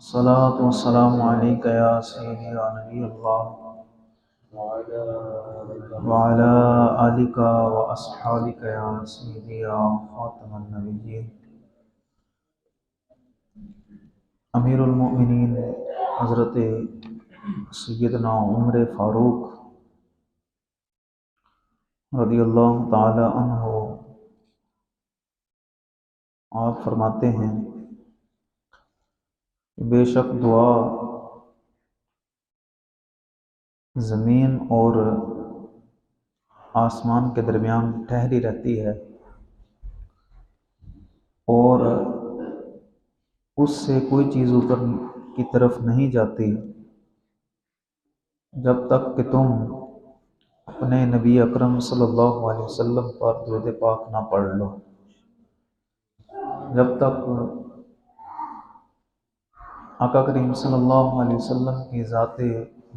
الصلاة والسلام عليك يا سيدي يا نبي الله وعلى آلك وأصحابك يا سيدي يا خاتم النبيين امیر المؤمنین حضرت سیدنا عمر فاروق رضی اللہ تعالی عنہ آپ فرماتے ہیں کہ بے شک دعا زمین اور آسمان کے درمیان ٹھہری رہتی ہے اور اس سے کوئی چیز اوپر کی طرف نہیں جاتی جب تک کہ تم اپنے نبی اکرم صلی اللہ علیہ وسلم پر درود پاک نہ پڑھ لو۔ جب تک آقا کریم صلی اللہ علیہ وسلم کی ذات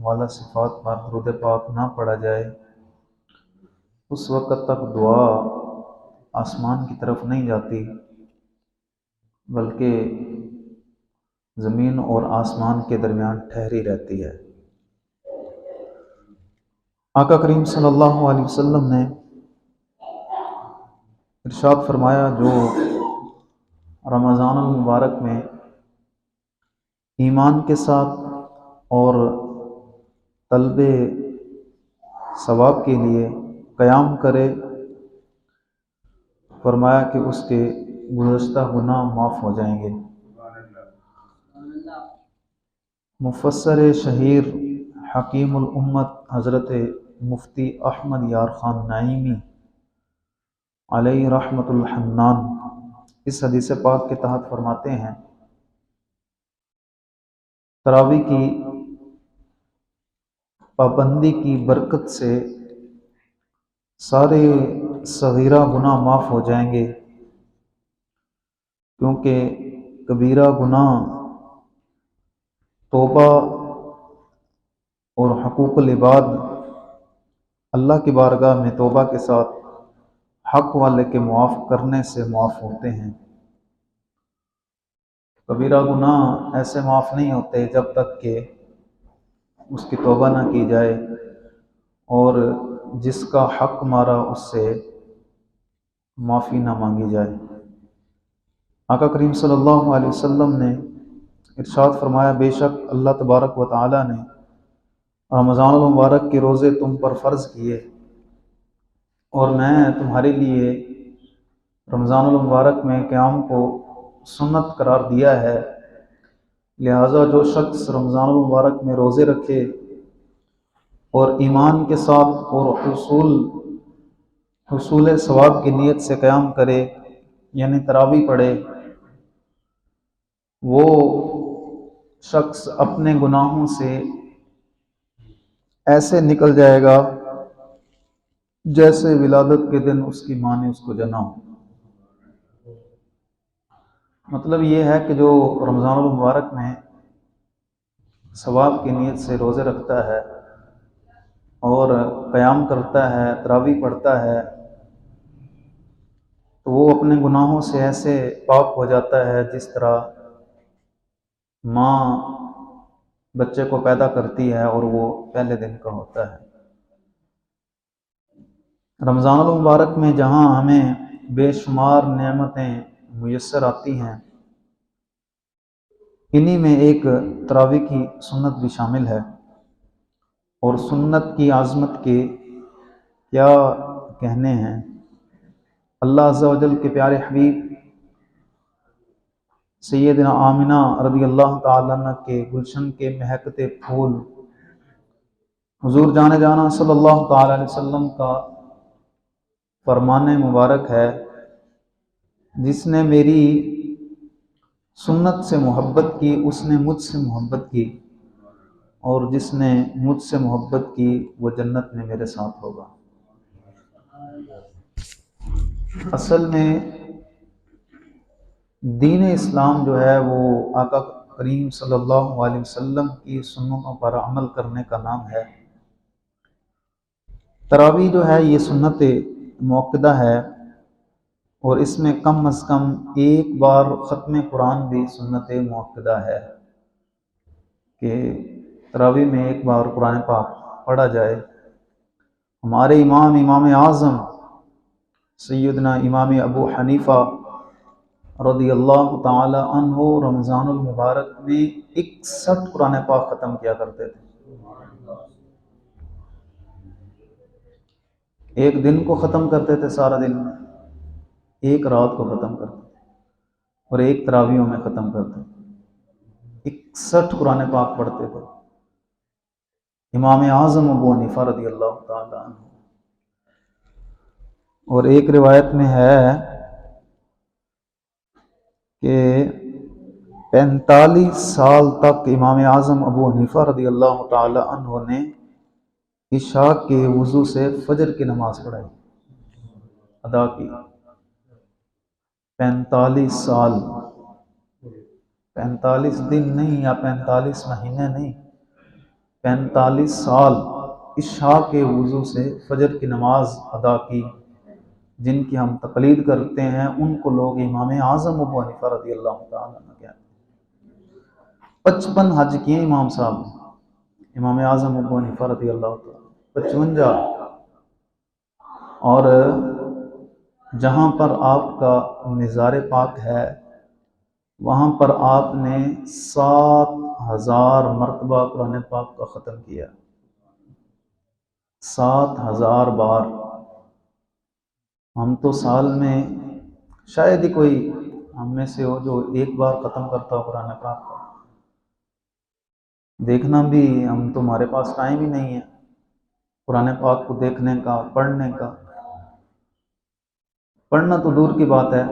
والا صفات پر درود پاک نہ پڑھا جائے اس وقت تک دعا آسمان کی طرف نہیں جاتی بلکہ زمین اور آسمان کے درمیان ٹھہری رہتی ہے۔ آقا کریم صلی اللہ علیہ وسلم نے ارشاد فرمایا جو رمضان المبارک میں ایمان کے ساتھ اور طلب ثواب کے لیے قیام کرے، فرمایا کہ اس کے گزشتہ گناہ معاف ہو جائیں گے۔ مفسر شہیر حکیم الامت حضرت مفتی احمد یار خان نعیمی علیہ رحمت الحنان اس حدیث پاک کے تحت فرماتے ہیں تراویح کی پابندی کی برکت سے سارے صغیرہ گناہ معاف ہو جائیں گے، کیونکہ کبیرہ گناہ توبہ اور حقوق العباد اللہ کی بارگاہ میں توبہ کے ساتھ حق والے کے معاف کرنے سے معاف ہوتے ہیں۔ کبیرہ گناہ ایسے معاف نہیں ہوتے جب تک کہ اس کی توبہ نہ کی جائے اور جس کا حق مارا اس سے معافی نہ مانگی جائے۔ آقا کریم صلی اللہ علیہ وسلم نے ارشاد فرمایا بے شک اللہ تبارک و تعالی نے رمضان المبارک کے روزے تم پر فرض کیے اور میں تمہارے لیے رمضان المبارک میں قیام کو سنت قرار دیا ہے، لہٰذا جو شخص رمضان المبارک میں روزے رکھے اور ایمان کے ساتھ اور حصول ثواب کی نیت سے قیام کرے یعنی تراویح پڑھے، وہ شخص اپنے گناہوں سے ایسے نکل جائے گا جیسے ولادت کے دن اس کی ماں نے اس کو جنا ہو۔ مطلب یہ ہے کہ جو رمضان المبارک میں ثواب کی نیت سے روزے رکھتا ہے اور قیام کرتا ہے، تراویح پڑھتا ہے، تو وہ اپنے گناہوں سے ایسے پاک ہو جاتا ہے جس طرح ماں بچے کو پیدا کرتی ہے اور وہ پہلے دن کا ہوتا ہے۔ رمضان المبارک میں جہاں ہمیں بے شمار نعمتیں میسر آتی ہیں، انہی میں ایک تراویح کی سنت بھی شامل ہے، اور سنت کی عظمت کے کیا کہنے ہیں۔ اللہ عز و جل کے پیارے حبیب سیدنا آمنہ رضی اللہ تعالیٰ عنہ کے گلشن کے مہکتے پھول حضور جانے جانا صلی اللہ تعالیٰ علیہ وسلم کا فرمان مبارک ہے جس نے میری سنت سے محبت کی اس نے مجھ سے محبت کی، اور جس نے مجھ سے محبت کی وہ جنت میں میرے ساتھ ہوگا۔ اصل میں دین اسلام جو ہے وہ آقا کریم صلی اللہ علیہ وسلم کی سنتوں پر عمل کرنے کا نام ہے۔ تراویح جو ہے یہ سنت موقدہ ہے، اور اس میں کم از کم ایک بار ختم قرآن بھی سنت موقدہ ہے۔ کہ تراویح میں ایک بار قرآن پاک پڑھا جائے۔ ہمارے امام اعظم سیدنا امام ابو حنیفہ رضی اللہ تعالی عنہ رمضان المبارک میں 61 قرآن پاک ختم کیا کرتے تھے۔ ایک دن کو ختم کرتے تھے سارا دن میں، ایک رات کو ختم کرتے تھے، اور ایک تراویحوں میں ختم کرتے تھے۔ 61 قرآن پاک پڑھتے تھے امام اعظم ابو حنیفہ رضی اللہ تعالی عنہ۔ اور ایک روایت میں ہے کہ 45 سال تک امام اعظم ابو حنیفہ رضی اللہ تعالی عنہ نے عشاء کے وضو سے فجر کی نماز پڑھائی، ادا کی۔ 45 سال، 45 دن نہیں یا 45 مہینے نہیں، 45 سال عشاء کے وضو سے فجر کی نماز ادا کی۔ جن کی ہم تقلید کرتے ہیں ان کو لوگ امام اعظم ابو حنیفہ رضی اللہ تعالیٰ عنہ کہتے ہیں۔ 55 حج کیے امام صاحب نے، امام اعظم ابو حنیفہ رضی اللہ تعالیٰ 55۔ اور جہاں پر آپ کا مزار پاک ہے وہاں پر آپ نے 7000 مرتبہ قرآن پاک کا ختم کیا، 7000 بار۔ ہم تو سال میں شاید ہی کوئی ہم میں سے ہو جو ایک بار ختم کرتا ہو قرآن پاک کا۔ دیکھنا بھی ہم تو، ہمارے پاس ٹائم ہی نہیں ہے قرآن پاک کو دیکھنے کا، پڑھنے کا۔ پڑھنا تو دور کی بات ہے،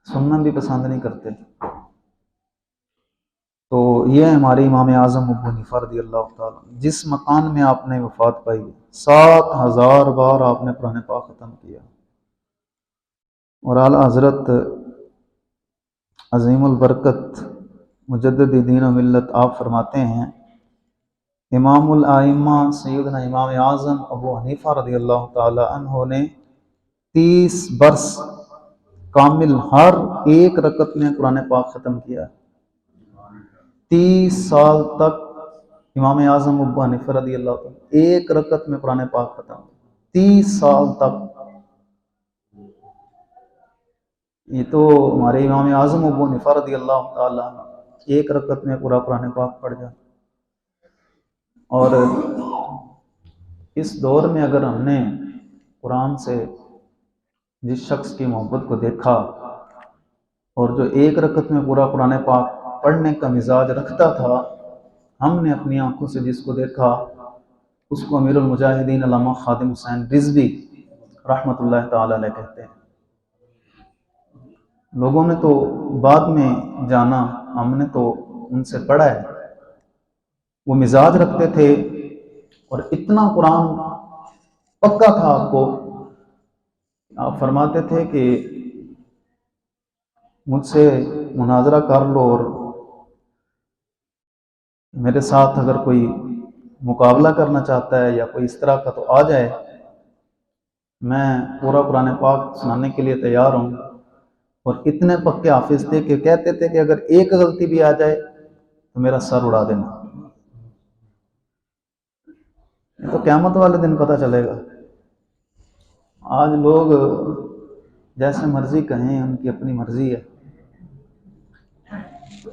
سننا بھی پسند نہیں کرتے۔ تو یہ ہمارے امام اعظم ابو حنیفہ رضی اللہ تعالیٰ جس مکان میں آپ نے وفات پائی 7000 بار آپ نے قرآن پاک ختم کیا۔ اور اعلیٰ حضرت عظیم البرکت مجدد دین و ملت آپ فرماتے ہیں، امام الائمہ سیدنا امام اعظم ابو حنیفہ رضی اللہ تعالی عنہ نے 30 برس کامل ہر ایک رکعت میں قرآن پاک ختم کیا۔ 30 سال تک امام اعظم ابو حنیفہ رضی اللہ تعالی ایک رکعت میں قرآن پاک ختم، 30 سال تک۔ یہ تو ہمارے امام اعظم ابو حنیفہ رضی اللہ تعالیٰ ایک رکعت میں پورا قرآن پاک پڑھ جائے۔ اور اس دور میں اگر ہم نے قرآن سے جس شخص کی محبت کو دیکھا اور جو ایک رکعت میں پورا قرآن پاک پڑھنے کا مزاج رکھتا تھا، ہم نے اپنی آنکھوں سے جس کو دیکھا اس کو امیر المجاہدین علامہ خادم حسین رضوی رحمۃ اللہ تعالی علیہ کہتے ہیں۔ لوگوں نے تو بعد میں جانا، ہم نے تو ان سے پڑھا ہے۔ وہ مزاج رکھتے تھے اور اتنا قرآن پکا تھا آپ کو، آپ فرماتے تھے کہ مجھ سے مناظرہ کر لو اور میرے ساتھ اگر کوئی مقابلہ کرنا چاہتا ہے یا کوئی اس طرح کا تو آ جائے، میں پورا قرآن پاک سنانے کے لیے تیار ہوں۔ اور اتنے پکے حافظ تھے کہ کہتے تھے کہ اگر ایک غلطی بھی آ جائے تو میرا سر اڑا دینا، یہ تو قیامت والے دن پتہ چلے گا۔ آج لوگ جیسے مرضی کہیں، ان کی اپنی مرضی ہے۔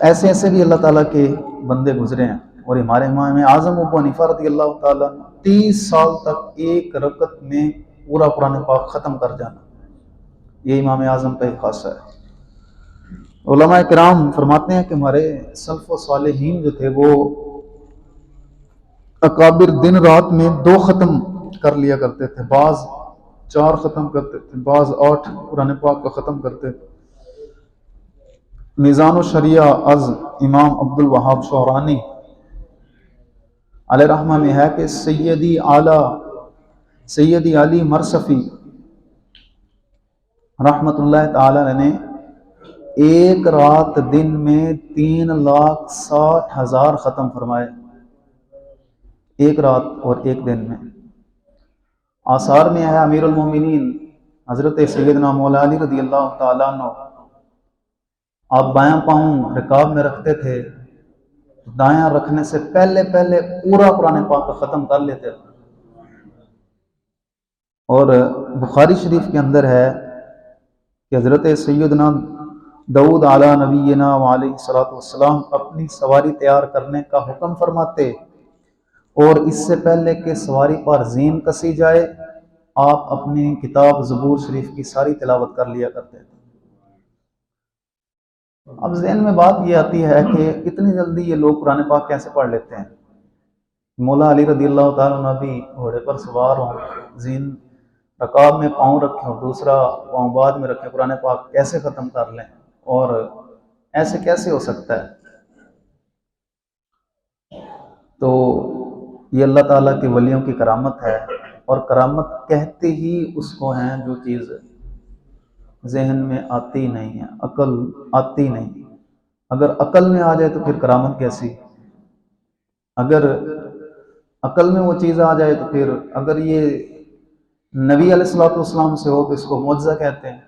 ایسے ایسے بھی اللہ تعالیٰ کے بندے گزرے ہیں۔ اور ہمارے امام اعظم ابو حنیفہ رضی اللہ تعالیٰ 30 سال تک ایک رکعت میں پورا قرآن پاک ختم کر جانا، یہ امام اعظم کا ایک خاصہ ہے۔ علماء کرام فرماتے ہیں کہ ہمارے سلف و صالحین جو تھے وہ اکابر دن رات میں 2 ختم کر لیا کرتے تھے، بعض 4 ختم کرتے تھے، بعض 8 قرآن پاک کا ختم کرتے تھے۔ میزان الشریعہ از امام عبد الوہاب شعرانی علیہ رحمہ میں ہے کہ سیدی علی مرصفی رحمت اللہ تعالی نے ایک رات دن میں 3,60,000 ختم فرمائے، ایک رات اور ایک دن میں۔ آثار میں ہے امیر المومنین حضرت سیدنا مولا علی رضی اللہ تعالیٰ عنہ، آپ بایاں پاؤں رکاب میں رکھتے تھے دایاں رکھنے سے پہلے پہلے پورا قرآن پاک کا ختم کر لیتے تھے۔ اور بخاری شریف کے اندر ہے کہ حضرت سیدنا داؤد علیہ نبینا وعلیہ الصلوۃ والسلام اپنی سواری تیار کرنے کا حکم فرماتے، اور اس سے پہلے کہ سواری پر زین کسی جائے آپ اپنی کتاب زبور شریف کی ساری تلاوت کر لیا کرتے تھے۔ اب ذہن میں بات یہ آتی ہے کہ اتنی جلدی یہ لوگ قرآن پاک کیسے پڑھ لیتے ہیں؟ مولا علی رضی اللہ تعالیٰ عنہ بھی گھوڑے پر سوار ہوں، زین رکاب میں پاؤں رکھیں اور دوسرا پاؤں بعد میں رکھیں، قرآن پاک کیسے ختم کر لیں؟ اور ایسے کیسے ہو سکتا ہے؟ تو یہ اللہ تعالیٰ کے ولیوں کی کرامت ہے، اور کرامت کہتے ہی اس کو ہیں جو چیز ذہن میں آتی نہیں ہے، عقل آتی نہیں۔ اگر عقل میں آ جائے تو پھر کرامت کیسی؟ اگر عقل میں وہ چیز آ جائے تو پھر اگر یہ نبی علیہ الصلوۃ والسلام سے ہو تو اس کو معجزہ کہتے ہیں،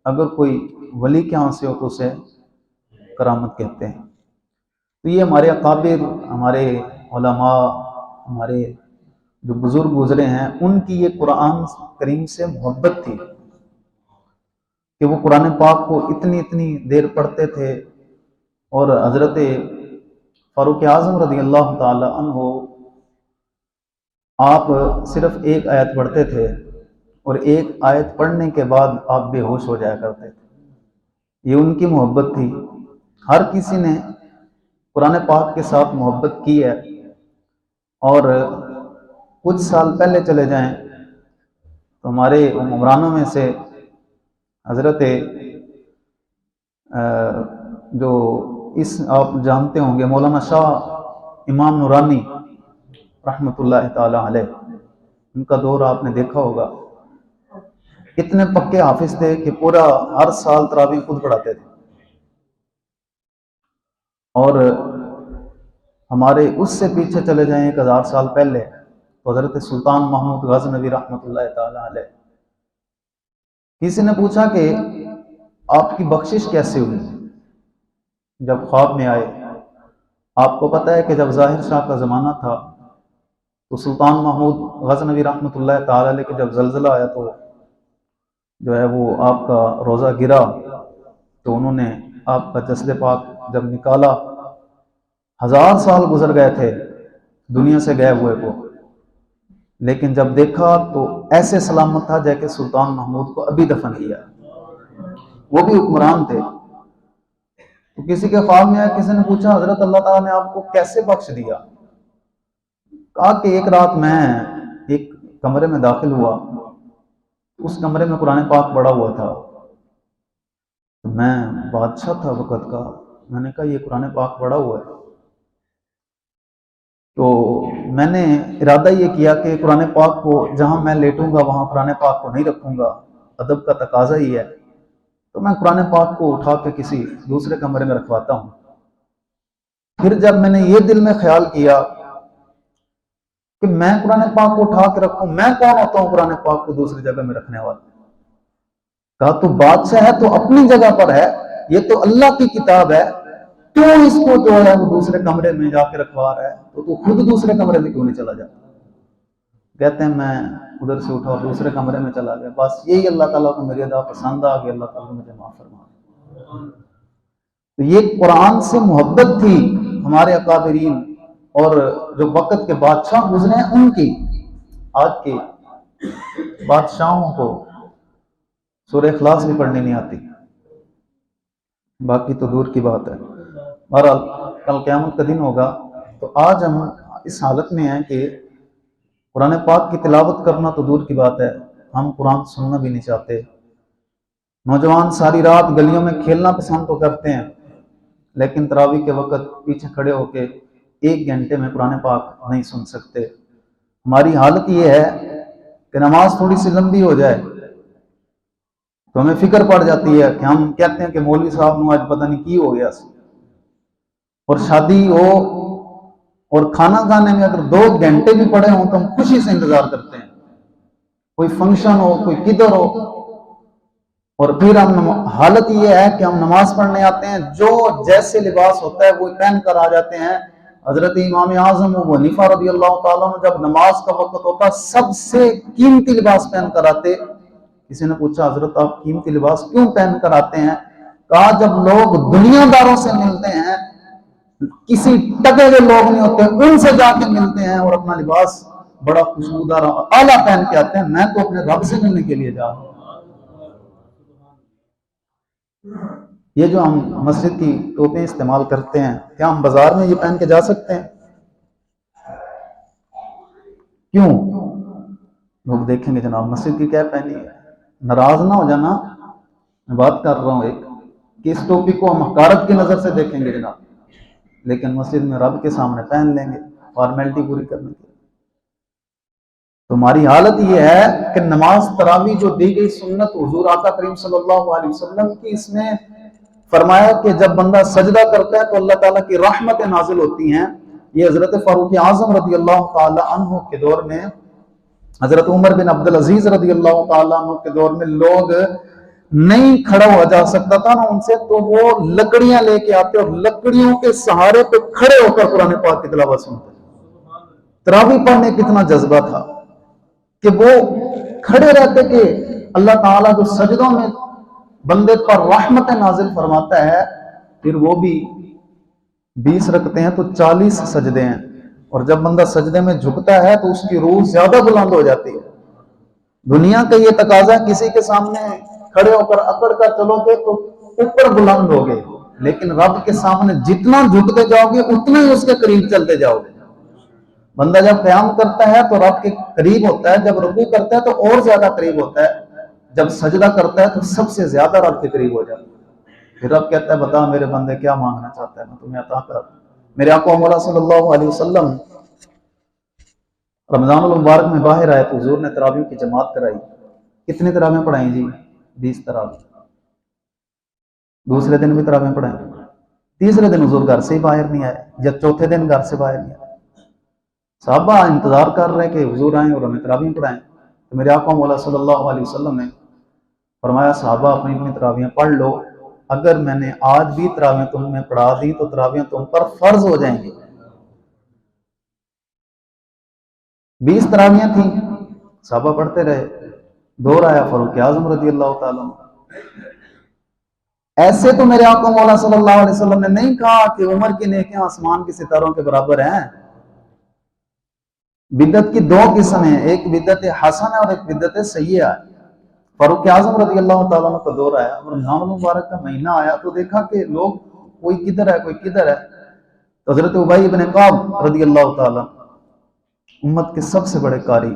اگر کوئی ولی کے ہاں سے ہو تو اسے کرامت کہتے ہیں۔ تو یہ ہمارے اکابر، ہمارے علماء، ہمارے جو بزرگ گزرے ہیں، ان کی یہ قرآن کریم سے محبت تھی کہ وہ قرآن پاک کو اتنی دیر پڑھتے تھے۔ اور حضرت فاروق اعظم رضی اللہ تعالی عنہ آپ صرف ایک آیت پڑھتے تھے، اور ایک آیت پڑھنے کے بعد آپ بے ہوش ہو جایا کرتے تھے۔ یہ ان کی محبت تھی۔ ہر کسی نے قرآن پاک کے ساتھ محبت کی ہے، اور کچھ سال پہلے چلے جائیں تو ہمارے عمرانوں میں سے حضرت جو اس آپ جانتے ہوں گے مولانا شاہ امام نورانی رحمۃ اللہ تعالی علیہ، ان کا دور آپ نے دیکھا ہوگا۔ اتنے پکے حافظ تھے کہ پورا ہر سال تراویح خود پڑھاتے تھے۔ اور ہمارے اس سے پیچھے چلے جائیں 1000 سال پہلے تو حضرت سلطان محمود غزنوی رحمۃ اللہ تعالی علیہ، کسی نے پوچھا کہ آپ کی بخشش کیسے ہوئی؟ جب خواب میں آئے، آپ کو پتہ ہے کہ جب ظاہر شاہ کا زمانہ تھا تو سلطان محمود غزنوی رحمۃ اللہ تعالی علیہ کے جب زلزلہ آیا تو جو ہے وہ آپ کا روزہ گرا، تو انہوں نے آپ کا جسد پاک جب نکالا، 1000 سال گزر گئے تھے دنیا سے گئے ہوئے کو، لیکن جب دیکھا تو ایسے سلامت تھا جیسے سلطان محمود کو ابھی دفن کیا، وہ بھی حکمران تھے۔ تو کسی کے خواب میں آیا، کسی نے پوچھا حضرت اللہ تعالیٰ نے آپ کو کیسے بخش دیا؟ کہا کہ ایک رات میں ایک کمرے میں داخل ہوا، اس کمرے میں قرآن پاک پڑا ہوا تھا، تو میں بادشاہ تھا وقت کا، میں نے کہا یہ قرآن پاک پڑا ہوا ہے، تو میں نے ارادہ یہ کیا کہ قرآن پاک کو جہاں میں لیٹوں گا وہاں قرآن پاک کو نہیں رکھوں گا، ادب کا تقاضا ہی ہے، تو میں قرآن پاک کو اٹھا کے کسی دوسرے کمرے میں رکھواتا ہوں۔ پھر جب میں نے یہ دل میں خیال کیا کہ میں قرآن پاک کو اٹھا کے رکھوں، میں کون ہوتا ہوں قرآن پاک کو دوسری جگہ میں رکھنے والا؟ کہا تو بادشاہ ہے تو اپنی جگہ پر ہے، یہ تو اللہ کی کتاب ہے، کیوں اس کو جو ہے وہ دوسرے کمرے میں جا کے رکھوا رہا ہے؟ تو خود دوسرے کمرے میں کیوں نہیں چلا جاتا؟ کہتے ہیں میں ادھر سے اٹھا اور دوسرے کمرے میں چلا گیا، بس یہی اللہ تعالیٰ کو میری ادا پسند آ گئی، اللہ تعالیٰ مجھے معاف فرما۔ تو یہ قرآن سے محبت تھی ہمارے اکابرین، اور جو وقت کے بادشاہ گزرے ہیں ان کی۔ آج کے بادشاہوں کو سورہ اخلاص بھی پڑھنی نہیں آتی، باقی تو دور کی بات ہے۔ بہرحال کل قیامت کا دن ہوگا، تو آج ہم اس حالت میں ہیں کہ قرآن پاک کی تلاوت کرنا تو دور کی بات ہے، ہم قرآن سننا بھی نہیں چاہتے۔ نوجوان ساری رات گلیوں میں کھیلنا پسند تو کرتے ہیں، لیکن تراویح کے وقت پیچھے کھڑے ہو کے 1 گھنٹے میں قرآن پاک نہیں سن سکتے۔ ہماری حالت یہ ہے کہ نماز تھوڑی سی لمبی ہو جائے تو ہمیں فکر پڑ جاتی ہے کہ ہم کہتے ہیں کہ مولوی صاحب نے آج پتہ نہیں کی ہو گیا، اور شادی ہو اور کھانا کھانے میں اگر 2 گھنٹے بھی پڑے ہوں تو ہم خوشی سے انتظار کرتے ہیں، کوئی فنکشن ہو، کوئی کدھر ہو، اور پھر ہم حالت یہ ہے کہ ہم نماز پڑھنے آتے ہیں، جو جیسے لباس ہوتا ہے وہ پہن کر آ جاتے ہیں، حضرت امام اعظم ابو حنیفہ رضی اللہ تعالیٰ عنہ جب نماز کا وقت ہوتا سب سے قیمتی لباس پہن کر آتے. کسی نے پوچھا حضرت آپ قیمتی لباس کیوں پہن کر آتے ہیں؟ کہا جب لوگ دنیا داروں سے ملتے ہیں، کسی ٹکے کے لوگ نہیں ہوتے، ان سے جا کے ملتے ہیں اور اپنا لباس بڑا خوشبودار اعلیٰ پہن کے آتے ہیں، میں تو اپنے رب سے ملنے کے لیے جا رہا ہوں. یہ جو ہم مسجد کی ٹوپیں استعمال کرتے ہیں، کیا ہم بازار میں یہ پہن کے جا سکتے ہیں؟ کیوں؟ لوگ دیکھیں گے جناب مسجد کی کیا پہنی ہے. ناراض نہ ہو جانا، میں بات کر رہا ہوں ایک کہ اس ٹوپی کو ہم حقارت کی نظر سے دیکھیں گے جناب، لیکن مسجد میں رب کے سامنے پہن لیں گے فارمیلٹی پوری کرنے کے. تو ہماری حالت یہ ہے کہ نماز تراویح جو دی گئی سنت حضور آقا کریم صلی اللہ علیہ وسلم کی، اس میں فرمایا کہ جب بندہ سجدہ کرتا ہے تو اللہ تعالیٰ کی رحمتیں نازل ہوتی ہیں. یہ حضرت فاروق اعظم رضی اللہ تعالی عنہ کے دور میں، حضرت عمر بن عبدالعزیز رضی اللہ تعالیٰ عنہ کے دور میں لوگ نہیں کھڑا ہوا جا سکتا تھا نا ان سے، تو وہ لکڑیاں لے کے آتے اور لکڑیوں کے سہارے پہ کھڑے ہو کر قرآن پاک کی تلاوت سنتے. تراویح پڑھنے کتنا جذبہ تھا کہ وہ کھڑے رہتے کہ اللہ تعالیٰ جو سجدوں میں بندے پر رحمت نازل فرماتا ہے، پھر وہ بھی 20 رکھتے ہیں تو 40 سجدے ہیں، اور جب بندہ سجدے میں جھکتا ہے تو اس کی روح زیادہ بلند ہو جاتی ہے. دنیا کا یہ تقاضا کسی کے سامنے کھڑے ہو کر اکڑ کر چلو گے تو اوپر بلند ہوگے، لیکن رب کے سامنے جتنا جھکتے جاؤ گے اتنا ہی اس کے قریب چلتے جاؤ گے. بندہ جب قیام کرتا ہے تو رب کے قریب ہوتا ہے، جب رکوع کرتا ہے تو اور زیادہ قریب ہوتا ہے، جب سجدہ کرتا ہے تو سب سے زیادہ رب کے قریب ہو جاتا ہے. پھر رب کہتا ہے بتا میرے بندے کیا مانگنا چاہتا ہے، میں تمہیں عطا کر. میرے آقا مولا صلی اللہ علیہ وسلم رمضان المبارک میں باہر آئے تو حضور نے تراویح کی جماعت کرائی. کتنی تراویح پڑھائیں جی؟ 20 تراویح. دوسرے دن بھی تراویح پڑھائیں. تیسرے دن حضور گھر سے ہی باہر نہیں آئے، یا چوتھے دن گھر سے باہر نہیں آئے. صحابہ انتظار کر رہے کہ حضور آئیں اور ہمیں تراویح پڑھائیں. تو میرے آقا مولا صلی اللہ علیہ وسلم نے فرمایا صحابہ اپنی اپنی تراویح پڑھ لو، اگر میں نے آج بھی تراویح تمہیں پڑھا دی تو تراویح تم پر فرض ہو جائیں گی. 20 تراویح تھیں، صحابہ پڑھتے رہے. دور آیا فاروق اعظم رضی اللہ تعالیٰ عنہ. ایسے تو میرے آقا مولا صلی اللہ علیہ وسلم نے نہیں کہا کہ عمر کی نیکیاں آسمان کے ستاروں کے برابر ہیں. بدعت کی 2 قسم ہیں، ایک بدعت حسن ہے اور ایک بدعت سیئہ ہے. فاروق اعظم رضی اللہ تعالیٰ عنہ کا دور آیا اور رمضان المبارک کا مہینہ آیا تو دیکھا کہ لوگ کوئی کدھر ہے کوئی کدھر ہے. تو حضرت ابی بن کعب رضی اللہ تعالیٰ امت کے سب سے بڑے قاری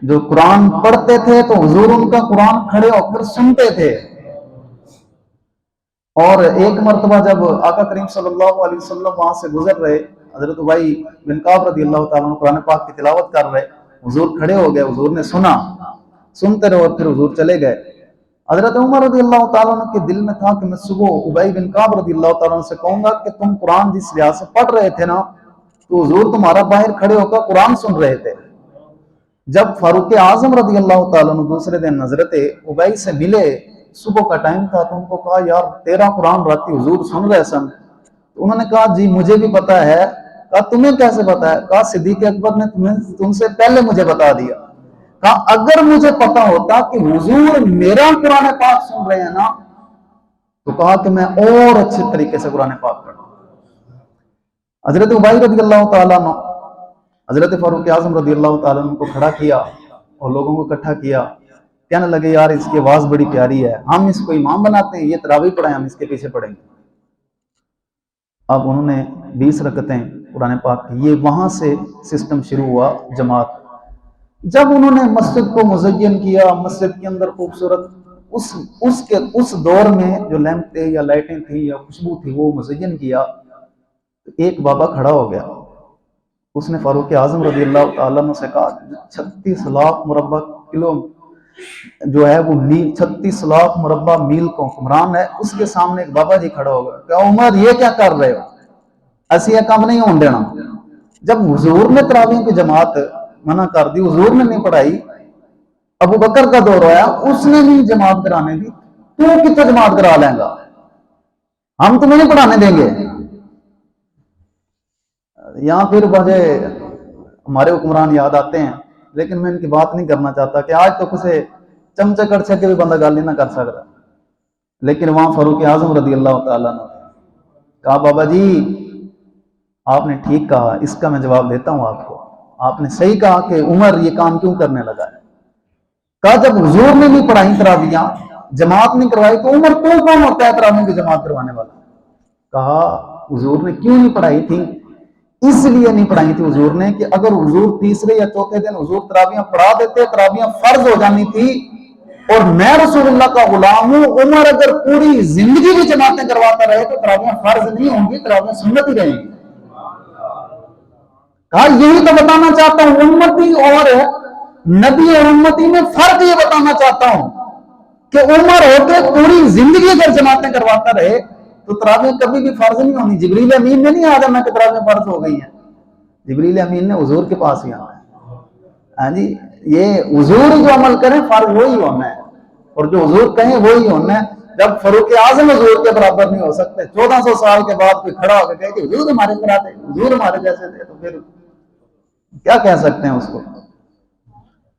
جو قرآن پڑھتے تھے تو حضور ان کا قرآن کھڑے ہو کر سنتے تھے. اور ایک مرتبہ جب آقا کریم صلی اللہ علیہ وسلم وہاں سے گزر رہے، حضرت ابی بن کعب رضی اللہ تعالیٰ عنہ قرآن پاک کی تلاوت کر رہے، حضور کھڑے ہو گئے، حضور نے سنا، سنتے رہے اور پھر حضور چلے گئے. حضرت عمر رضی اللہ تعالیٰ عنہ کے دل میں تھا کہ میں صبح ابی بن کعب رضی اللہ تعالیٰ عنہ سے کہوں گا کہ تم قرآن جس لحاظ سے پڑھ رہے تھے نا تو حضور تمہارا باہر کھڑے ہو کر قرآن سن رہے تھے. جب فاروق اعظم رضی اللہ تعالیٰ عنہ دوسرے دن حضرت ابی سے ملے، صبح کا ٹائم تھا، تو ان کو کہا یار تیرا قرآن راتی حضور سن رہے سن. تو انہوں نے کہا جی مجھے بھی پتا ہے. کہا تمہیں کیسے پتا ہے؟ کہا صدیق اکبر نے تم سے پہلے مجھے بتا دیا. کہا اگر مجھے پتا ہوتا کہ حضور میرا قرآن پاک سن رہے ہیں نا تو کہا کہ میں اور اچھے طریقے سے قرآن پاک پڑھوں. حضرت ابی رضی اللہ تعالیٰ عنہ حضرت فاروق اعظم رضی اللہ تعالیٰ عنہ کو کھڑا کیا اور لوگوں کو اکٹھا کیا. کہنے لگے یار اس کی آواز بڑی پیاری ہے، ہم اس کو امام بناتے ہیں، یہ تراویح پڑھائیں، ہم اس کے پیچھے پڑھیں گے. اب انہوں نے 20 رکعتیں قرآن پاک کی. یہ وہاں سے سسٹم شروع ہوا جماعت. جب انہوں نے مسجد کو مزین کیا، مسجد کے اندر خوبصورت اس دور میں جو لیمپ تھے یا لائٹیں تھیں یا خوشبو تھی وہ مزین کیا، تو ایک بابا کھڑا ہو گیا. اس نے فاروق اعظم رضی اللہ تعالیٰ عنہ سے کہا 36 لاکھ مربع کلو جو ہے وہ میل 36 لاکھ مربع میل کو حکمران ہے. اس کے سامنے ایک بابا جی کھڑا ہو گیا. کہ عمر یہ کیا کر رہے ہو، ایسی یہ کام نہیں ہون دینا. جب حضور نے تراویح کی جماعت منع کر دی، حضور نے نہیں پڑھائی، ابو بکر کا دور آیا اس نے نہیں جماعت کرانے دی، تو کتنے جماعت کرا لیں گا، ہم تمہیں نہیں پڑھانے دیں گے. یہاں پھر مجھے ہمارے حکمران یاد آتے ہیں، لیکن میں ان کی بات نہیں کرنا چاہتا کہ آج تو کسے چمچہ کر سکے بھی بندہ گالی نہ کر سکتا، لیکن وہاں فاروق اعظم رضی اللہ تعالیٰ نے کہا بابا جی آپ نے ٹھیک کہا، اس کا میں جواب دیتا ہوں آپ کو، آپ نے صحیح کہا کہ عمر یہ کام کیوں کرنے لگا ہے۔ کہا جب حضور نے نہیں پڑھائی تراویحاں، جماعت نہیں کروائی، تو عمر کون ہوتا ہے تراویح کی جماعت کروانے والا؟ کہا حضور نے کیوں نہیں پڑھائی تھی؟ اس لیے نہیں پڑھائی تھی حضور نے کہ اگر حضور تیسرے یا چوتھے دن حضور تراویحاں پڑھا دیتے، تراویحاں فرض ہو جانی تھی، اور میں رسول اللہ کا غلام ہوں، عمر اگر پوری زندگی بھی جماعتیں کرواتا رہے تو تراویحاں فرض نہیں ہوں گی، تراویحاں سنت ہی رہیں گی۔ کہا یہی تو بتانا چاہتا ہوں، امتی اور نبی اور امتی میں فرق یہ بتانا چاہتا ہوں کہ عمر ہوتے پوری زندگی اگر جماعتیں کرواتا رہے تو تراویح کبھی بھی فرض نہیں ہونی۔ جبریل امین نے نہیں آ جانا کہ تراویح فرض ہو گئی ہیں، جبریل امین نے حضور کے پاس ہی آنا ہے۔ ہاں جی، یہ حضور جو عمل کریں فرض وہی ہونا ہے، اور جو حضور کہیں وہی ہونا ہے۔ جب فاروق اعظم حضور کے برابر نہیں ہو سکتے، 1400 سال کے بعد کوئی کھڑا ہو کے کہے کہ حضور ہمارے طرح تھے، حضور ہمارے جیسے تھے، تو پھر کیا کہہ سکتے ہیں اس کو؟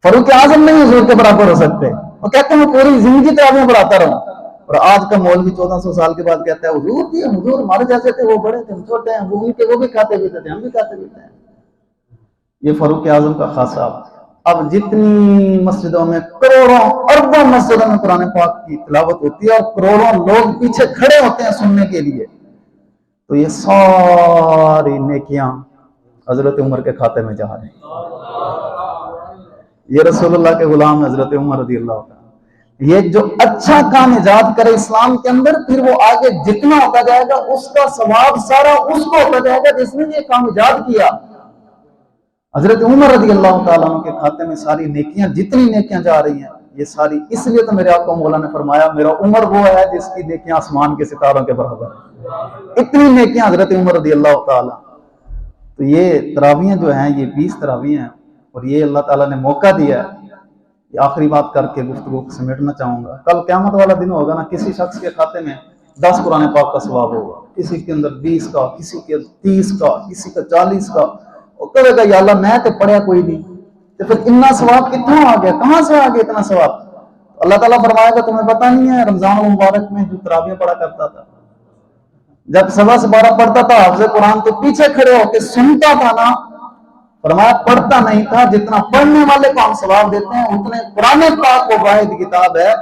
فاروق اعظم نہیں حضور کے برابر ہو سکتے، وہ کہتے ہیں میں پوری زندگی تراویح پڑھاتا رہا، اور آج کا مولوی 1400 سال کے بعد کہتا ہے حضور جی حضور ہمارے جیسے تھے، وہ بڑے تھے ہم چھوٹے ہیں، وہ بھی کھاتے پیتے تھے ہم بھی کھاتے پیتے ہیں۔ یہ فاروق اعظم کا خاصہ۔ اب جتنی مسجدوں میں کروڑوں اربوں مسجدوں میں قرآن پاک کی تلاوت ہوتی ہے اور کروڑوں لوگ پیچھے کھڑے ہوتے ہیں سننے کے لیے، تو یہ ساری نیکیاں حضرت عمر کے کھاتے میں جا رہی ہیں۔ یہ رسول اللہ کے غلام حضرت عمر رضی اللہ عنہ، یہ جو اچھا کام ایجاد کرے اسلام کے اندر، پھر وہ آگے جتنا ہوتا جائے گا اس کا ثواب سارا اس کو ہوتا جائے گا جس نے یہ کام ایجاد کیا۔ حضرت عمر رضی اللہ تعالیٰ عنہ کے کھاتے میں ساری نیکیاں، جتنی نیکیاں جا رہی ہیں یہ ساری، اس لیے تو میرے آقا مولا نے فرمایا میرا عمر وہ ہے جس کی نیکیاں آسمان کے ستاروں کے برابر ہیں۔ اتنی نیکیاں حضرت عمر رضی اللہ تعالیٰ۔ تو یہ تراویحیں جو ہیں یہ 20 تراویح ہیں، اور یہ اللہ تعالیٰ نے موقع دیا ہے۔ یہ آخری بات کر کے گفتگو کو سمیٹنا چاہوں گا، کل قیامت والا دن ہوگا نا، کسی شخص کے کھاتے میں 10 قرآن پاک کا ثواب ہوگا، کسی کے اندر 20 کا، کسی کے 30 کا، کسی کا 40 کا، اور کہے گا یا اللہ میں تو پڑھیا کوئی نہیں، تو پھر اتنا ثواب کتنا آ گیا، کہاں سے آ گیا اتنا ثواب؟ اللہ تعالیٰ فرمائے گا تمہیں پتہ نہیں ہے رمضان المبارک میں جو تراویح پڑھا کرتا تھا، جب 7 سے 12 پڑھتا تھا حافظ قرآن تو پیچھے کھڑے ہو کے سنتا تھا نا، فرمایا پڑھتا نہیں تھا، جتنا پڑھنے والے کو ہم ثواب دیتے ہیں اتنے قرآن پاک وہ واحد کتاب ہے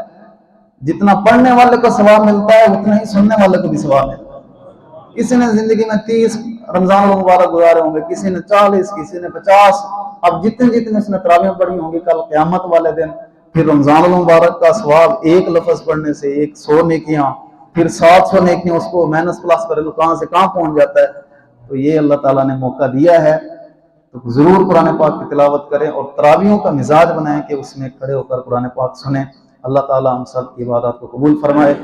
جتنا پڑھنے والے کو ثواب ملتا ہے اتنا ہی سننے والے کو بھی ثواب ملتا ہے۔ کسی نے زندگی میں 30 رمضان المبارک گزارے ہوں گے، کسی نے 40، کسی نے 50، اب جتنے اس نے تراویح پڑھی ہوں گی کل قیامت والے دن پھر رمضان المبارک کا ثواب ایک لفظ پڑھنے سے 100 نیکیاں، پھر 700 نیکیاں، اس کو مائنس پلس کرے تو کہاں سے کہاں پہنچ جاتا ہے۔ تو یہ اللہ تعالیٰ نے موقع دیا ہے، تو ضرور قرآن پاک کی تلاوت کریں اور تراویحوں کا مزاج بنائیں کہ اس میں کھڑے ہو کر قرآن پاک سنیں۔ اللہ تعالیٰ ہم سب کی عبادات کو قبول فرمائے۔